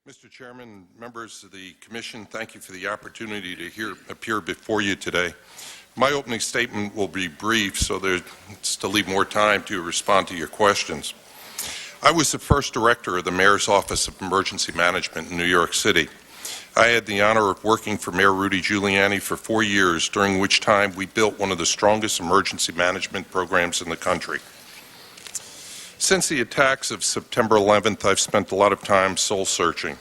Mr. Chairman, members of the Commission, thank you for the opportunity to appear before you today. My opening statement will be brief, so there's to leave more time to respond to your questions. I was the first director of the Mayor's Office of Emergency Management in New York City. I had the honor of working for Mayor Rudy Giuliani for 4 years, during which time we built one of the strongest emergency management programs in the country. Since the attacks of September 11th, I've spent a lot of time soul-searching,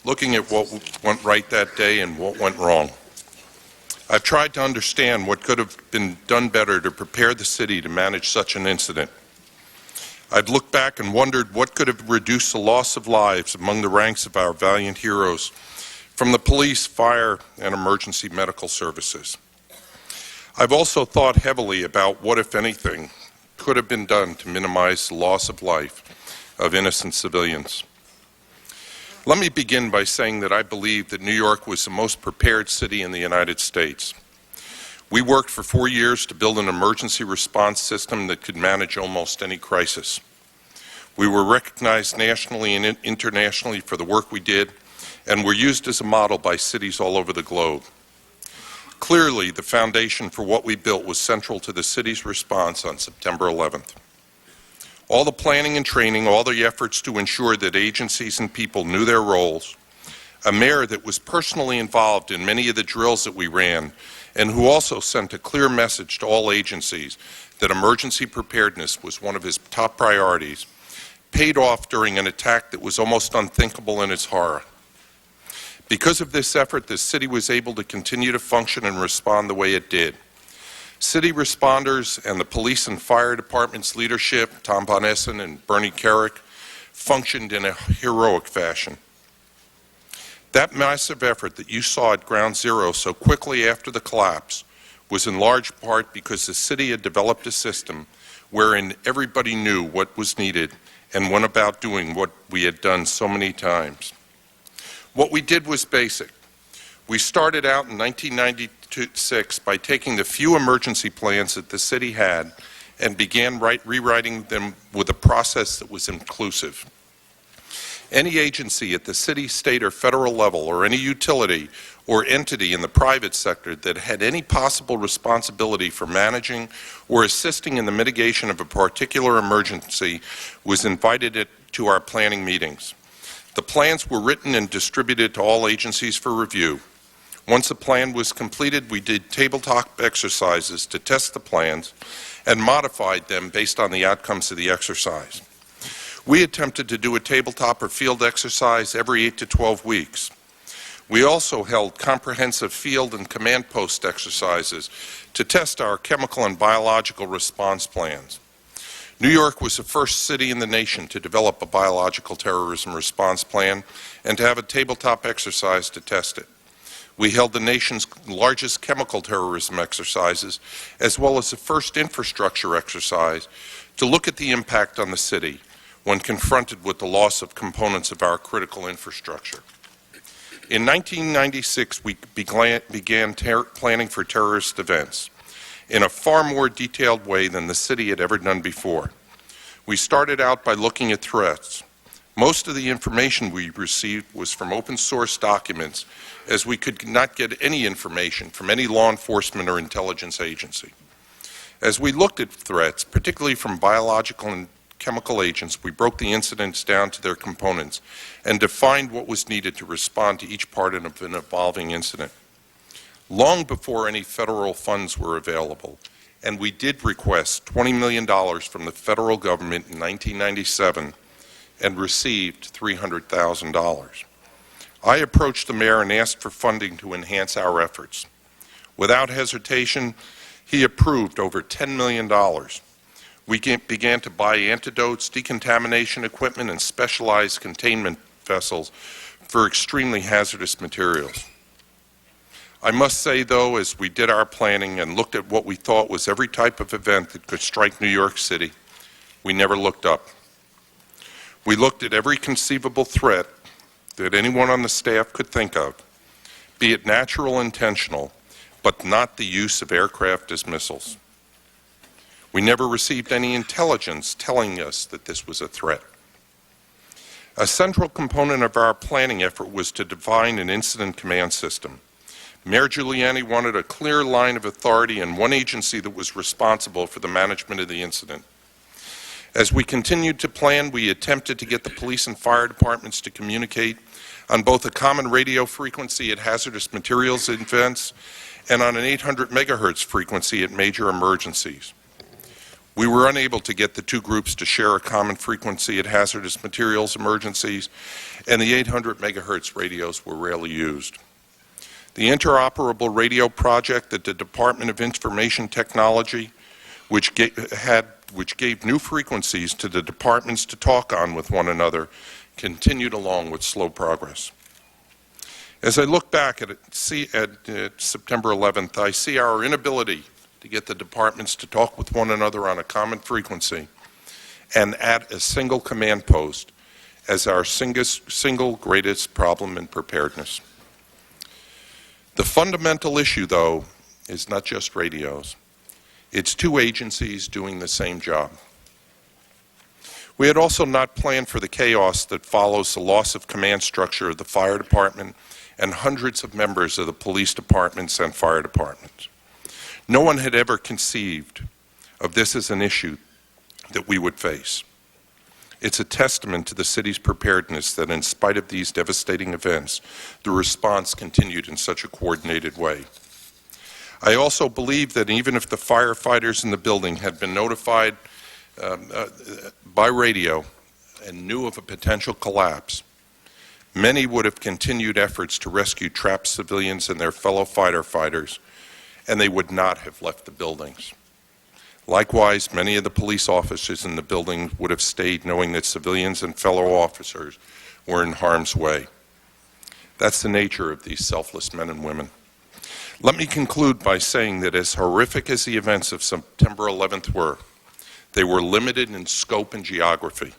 looking at what went right that day and what went wrong. I've tried to understand what could have been done better to prepare the city to manage such an incident. I've looked back and wondered what could have reduced the loss of lives among the ranks of our valiant heroes from the police, fire, and emergency medical services. I've also thought heavily about what, if anything, could have been done to minimize the loss of life of innocent civilians. Let me begin by saying that I believe that New York was the most prepared city in the United States. We worked for 4 years to build an emergency response system that could manage almost any crisis. We were recognized nationally and internationally for the work we did, and were used as a model by cities all over the globe. Clearly, the foundation for what we built was central to the city's response on September 11th. All the planning and training, all the efforts to ensure that agencies and people knew their roles, a mayor that was personally involved in many of the drills that we ran, and who also sent a clear message to all agencies that emergency preparedness was one of his top priorities, paid off during an attack that was almost unthinkable in its horror. Because of this effort, the city was able to continue to function and respond the way it did. City responders and the police and fire department's leadership, Tom Von Essen and Bernie Kerik, functioned in a heroic fashion. That massive effort that you saw at Ground Zero so quickly after the collapse was in large part because the city had developed a system wherein everybody knew what was needed and went about doing what we had done so many times. What we did was basic. We started out in 1996 by taking the few emergency plans that the city had and began rewriting them with a process that was inclusive. Any agency at the city, state, or federal level, or any utility or entity in the private sector that had any possible responsibility for managing or assisting in the mitigation of a particular emergency was invited to our planning meetings. The plans were written and distributed to all agencies for review. Once a plan was completed, we did tabletop exercises to test the plans and modified them based on the outcomes of the exercise. We attempted to do a tabletop or field exercise every 8 to 12 weeks. We also held comprehensive field and command post exercises to test our chemical and biological response plans. New York was the first city in the nation to develop a biological terrorism response plan and to have a tabletop exercise to test it. We held the nation's largest chemical terrorism exercises, as well as the first infrastructure exercise to look at the impact on the city when confronted with the loss of components of our critical infrastructure. In 1996, we began planning for terrorist events in a far more detailed way than the city had ever done before. We started out by looking at threats. Most of the information we received was from open source documents, as we could not get any information from any law enforcement or intelligence agency. As we looked at threats, particularly from biological and chemical agents, we broke the incidents down to their components and defined what was needed to respond to each part of an evolving incident. Long before any federal funds were available, and we did request $20 million from the federal government in 1997 and received $300,000. I approached the mayor and asked for funding to enhance our efforts. Without hesitation, he approved over $10 million. We began to buy antidotes, decontamination equipment, and specialized containment vessels for extremely hazardous materials. I must say, though, as we did our planning and looked at what we thought was every type of event that could strike New York City, we never looked up. We looked at every conceivable threat that anyone on the staff could think of, be it natural or intentional, but not the use of aircraft as missiles. We never received any intelligence telling us that this was a threat. A central component of our planning effort was to define an incident command system. Mayor Giuliani wanted a clear line of authority and one agency that was responsible for the management of the incident. As we continued to plan, we attempted to get the police and fire departments to communicate on both a common radio frequency at hazardous materials events and on an 800 megahertz frequency at major emergencies. We were unable to get the two groups to share a common frequency at hazardous materials emergencies, and the 800 megahertz radios were rarely used. The interoperable radio project at the Department of Information Technology, which gave new frequencies to the departments to talk on with one another, continued along with slow progress. As I look back at September 11th, I see our inability to get the departments to talk with one another on a common frequency and at a single command post as our single greatest problem in preparedness. The fundamental issue, though, is not just radios. It's two agencies doing the same job. We had also not planned for the chaos that follows the loss of command structure of the fire department and hundreds of members of the police departments and fire departments. No one had ever conceived of this as an issue that we would face. It's a testament to the city's preparedness that in spite of these devastating events, the response continued in such a coordinated way. I also believe that even if the firefighters in the building had been notified by radio and knew of a potential collapse, many would have continued efforts to rescue trapped civilians and their fellow firefighters, and they would not have left the buildings. Likewise, many of the police officers in the building would have stayed knowing that civilians and fellow officers were in harm's way. That's the nature of these selfless men and women. Let me conclude by saying that as horrific as the events of September 11th were, they were limited in scope and geography.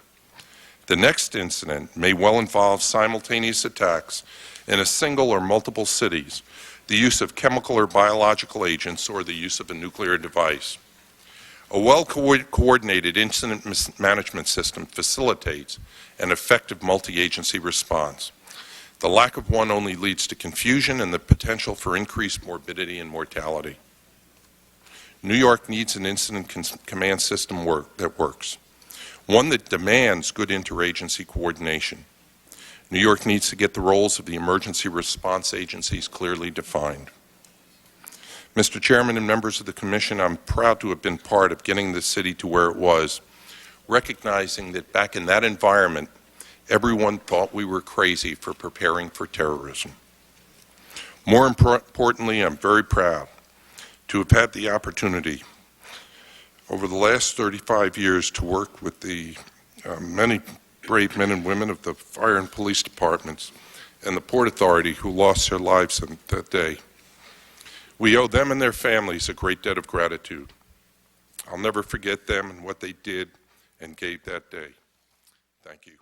The next incident may well involve simultaneous attacks in a single or multiple cities, the use of chemical or biological agents, or the use of a nuclear device. A well-coordinated incident management system facilitates an effective multi-agency response. The lack of one only leads to confusion and the potential for increased morbidity and mortality. New York needs an incident command system that works, one that demands good interagency coordination. New York needs to get the roles of the emergency response agencies clearly defined. Mr. Chairman and members of the Commission, I'm proud to have been part of getting the city to where it was, recognizing that back in that environment, everyone thought we were crazy for preparing for terrorism. More importantly, I'm very proud to have had the opportunity over the last 35 years to work with the many brave men and women of the fire and police departments and the Port Authority who lost their lives on that day. We owe them and their families a great debt of gratitude. I'll never forget them and what they did and gave that day. Thank you.